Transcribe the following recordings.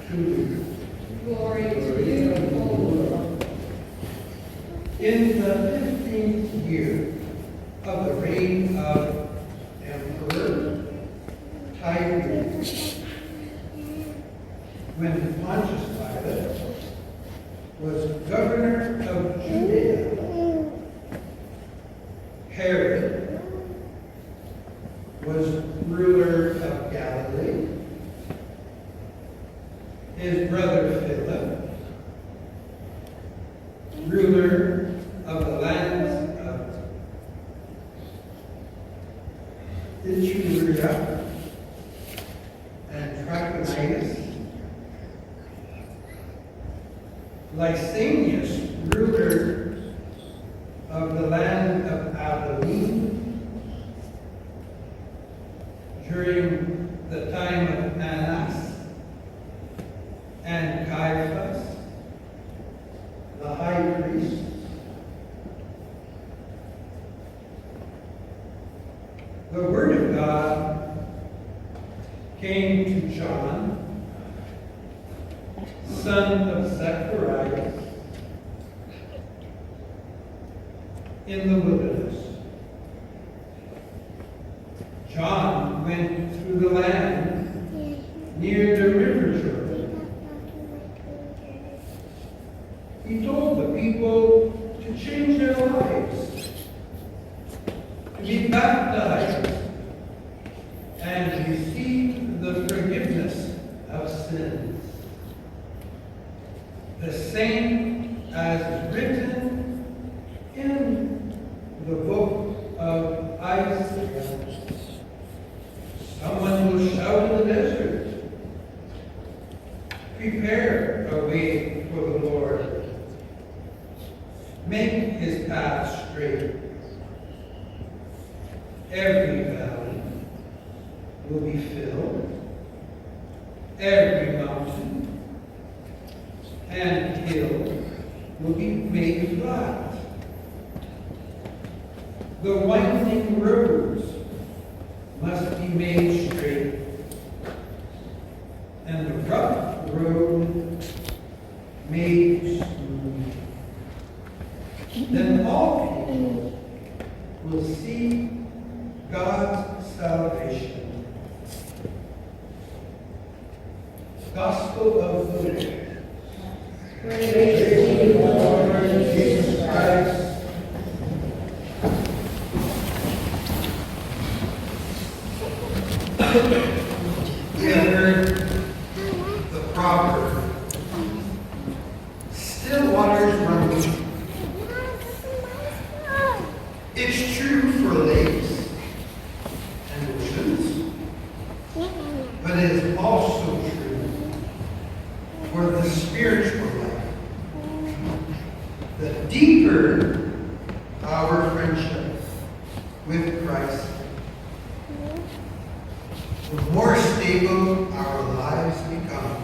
truly. Glory to you, O Lord. In the 15th year of the reign of Emperor Tiberius, when Pontius Pilate was governor of Judea, Herod was ruler of Galilee, his brother Philip, ruler of the lands of Iturea and Trachonitis, Lysanias, ruler of the land of Abilene, during the time of Annas, and Caiaphas, the high priest, the word of God came to John, son of Zechariah, in the wilderness. John went through the land near the river Jordan. He told the people to change their lives, to be baptized, and receive the forgiveness of sins, the same as written in the book of Isaiah. Someone will shout in the desert, prepare a way for the Lord. Make his path straight. Every valley will be filled, every mountain and hill will be made flat. The winding roads must be made straight, and the rough road made smooth. Then all people will see God's salvation. Gospel of the Lord. Praise to you, Lord Jesus Christ. We have heard the proverb, still waters run deep. It's true for lakes and oceans, but it is also true for the spiritual life. The deeper our friendship with Christ, the more stable our lives become.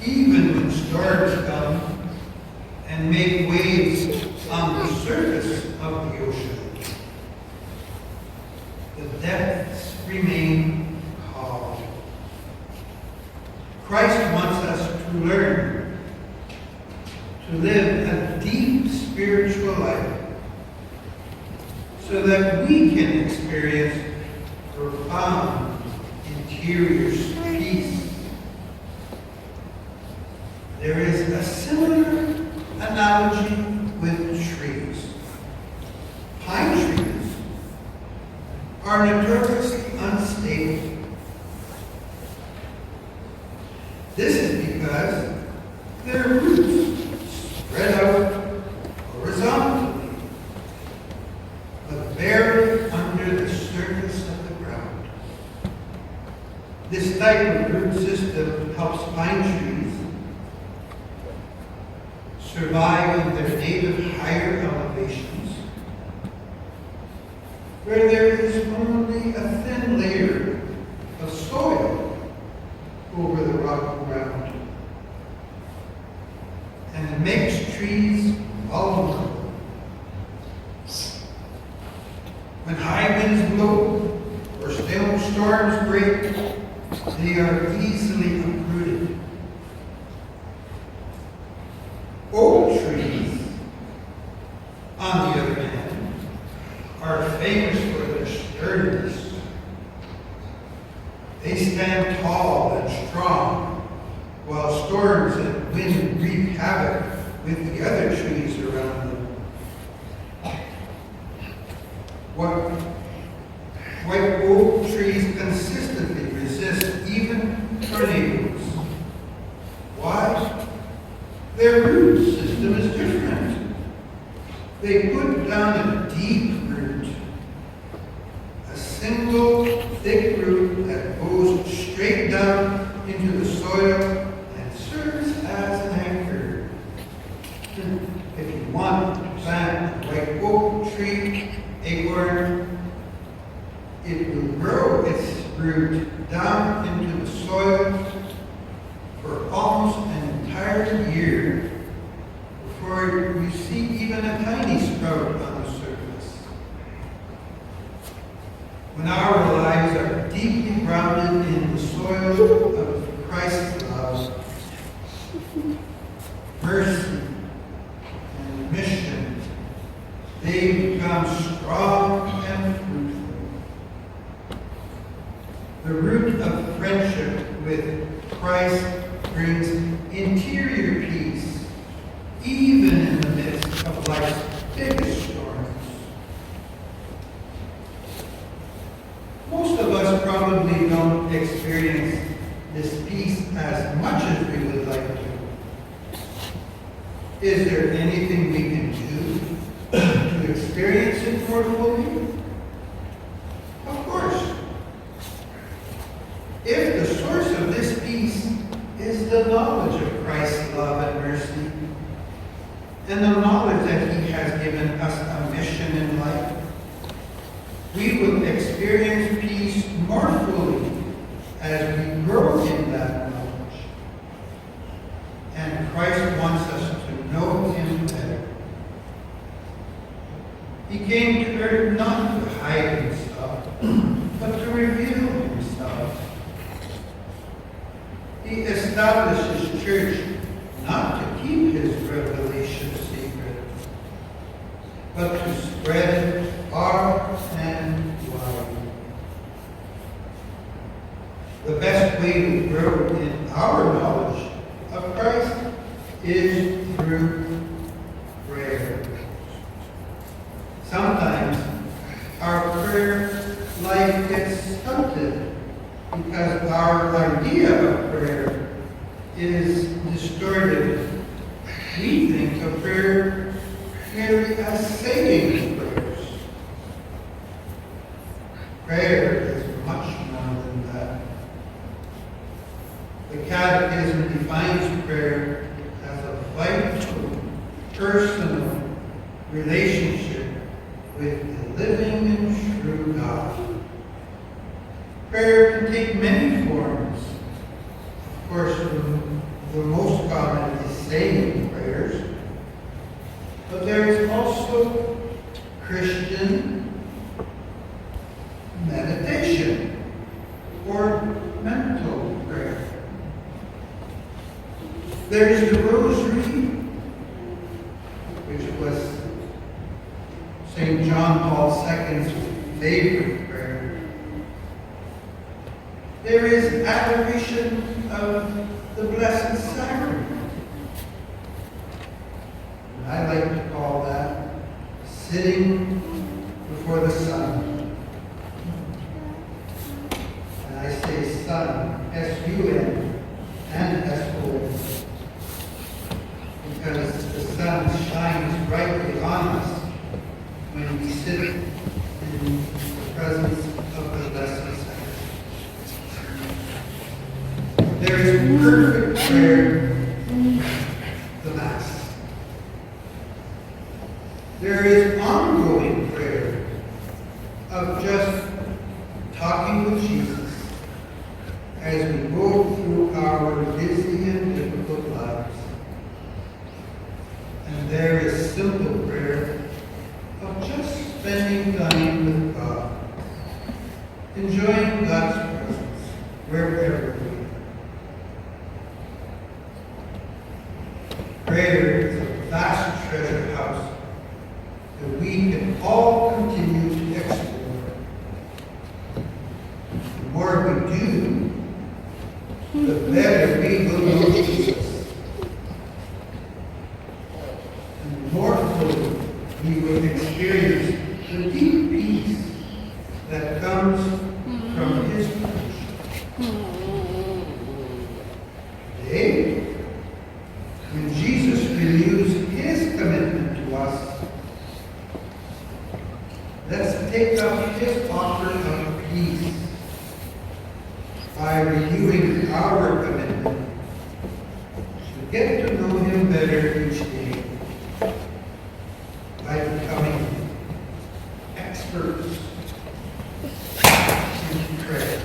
Even when storms come and make waves on the surface of the ocean, the depths remain calm. Christ wants us to learn to live a deep spiritual life so that we can experience profound interior peace. There is a similar analogy with trees. Pine trees are notoriously unstable. This is because their roots spread out horizontally, but barely under the surface of the ground. This type of root system helps pine trees survive in their native higher elevations, where there is only a thin layer of soil over the rocky ground. And it makes trees vulnerable. When high winds blow or storms break, They are easily uprooted. Oak trees, on the other hand, are famous for their sturdiness. They stand tall and strong, while storms and wind wreak havoc with the other trees around them. White oak trees consistently resist even tornadoes. Why? Their root system is different. They put down a deep root, a single thick root that goes straight down into the soil and serves as an anchor. If you want to plant a white oak tree, acorn, it will grow its root down into the soil for almost an entire year before you see even a tiny sprout on the surface. When our lives are deeply grounded in the soil of Christ's love, mercy, and mission, they become strong and fruitful. The root of friendship with Christ brings interior peace, even in the midst of life's biggest storms. Most of us probably don't experience this peace as much as we would like to. Is there anything we can do to experience it more fully? Of course. If the source of this peace is the knowledge of Christ's love and mercy, and the knowledge that He has given us a mission in life, we will experience peace more fully as we grow in that knowledge. And Christ wants us to know Him better. He came to earth not to hide Himself, but to reveal Himself. He established His church not to keep His revelation secret, but to spread it far and wide. The best way to grow in our knowledge of Christ is through prayer. Sometimes our prayer life gets stunted because our idea of prayer is distorted. We think of prayer merely as saying prayers. Prayer is much more than that. The Catechism defines prayer as a vital, personal relationship with the living and true God. Prayer can take many forms. Of course, the most common is saying prayers, but there is also Christian meditation or mental prayer. There is the Rosary, which was St. John Paul II's favorite prayer. There is adoration of the Blessed Sacrament. I like to call that sitting before the sun. And I say sun, S-U-N, and S-O-N, because the sun shines brightly on us when we sit in the presence of the Blessed Sacrament. There is perfect prayer, the Mass. There is ongoing prayer of just talking with Jesus as we go through our busy and difficult lives. And there is simple prayer of just spending time with God, enjoying God's presence, where wherever we are. Prayer is a vast treasure house that we can all continue to explore. The more we do, the better we will know Jesus. And the more fully we will experience the deep peace that comes from His touch. Today, when Jesus renews His commitment to us, let's take up His offer of peace by renewing our commitment to get to know Him better each day by becoming experts in prayer.